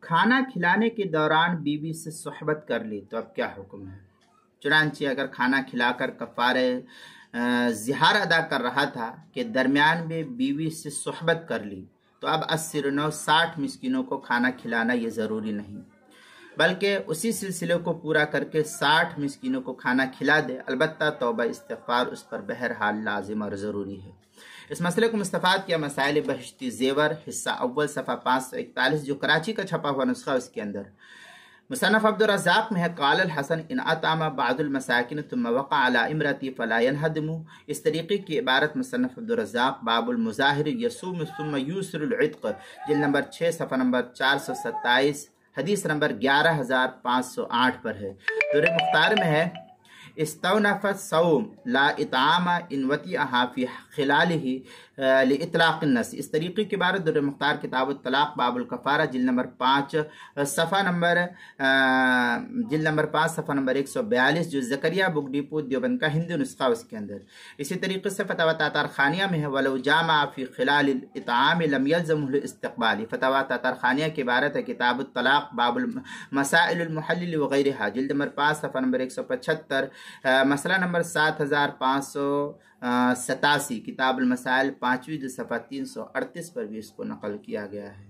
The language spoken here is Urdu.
کھانا کھلانے کے دوران بیوی سے صحبت کر لی تو اب کیا حکم ہے؟ چنانچہ اگر کھانا کھلا کر کفارہ زہار ادا کر رہا تھا کہ درمیان میں بیوی سے صحبت کر لی تو اب 80 مسکینوں کو کھانا کھلانا یہ ضروری نہیں، بلکہ اسی سلسلے کو پورا کر کے 60 مسکینوں کو کھانا کھلا دے۔ البتہ توبہ استغفار اس پر بہرحال لازم اور ضروری ہے۔ اس مسئلے کو مستفاد کیا مسائل بہشتی زیور حصہ اول صفحہ 541 جو کراچی کا چھپا ہوا نسخہ، اس کے اندر مصنف عبدالرزاق میں ہے قال الحسن ان اطعم بعض المساکن ثم وقع على امرتی فلا ينهدم۔ اس طریقے کی عبارت مصنف عبدالرزاق باب المظاہر یصوم ثم یوسر العتق جلد نمبر 6 صفحہ نمبر 427 حدیث نمبر 11508 پر ہے۔ در مختار میں ہے استونف الصوم لا اطعام ان وطئها فی خلالہ لاطلاق النص۔ اس طریقے کے بارے در مختار کتاب الطلاق باب الکفارہ جلد نمبر 5 صفحہ نمبر 142 جو زکریہ بک ڈیپو دیوبند کا ہندی نسخہ، اس کے اندر اسی طریقے سے فتاوی تاتار خانیہ میں ہے ولو جامع فی خلال الاطعام لم یلزمہ الاستقبال۔ فتاوی تاتار خانیہ کی عبارت ہے کتاب الطلاق باب المسائل المحلل وغیرہ جلد نمبر 5 صفحہ نمبر 175 مسئلہ نمبر 7587 کتاب المسائل 5ویں صفحہ 338 پر بھی اس کو نقل کیا گیا ہے۔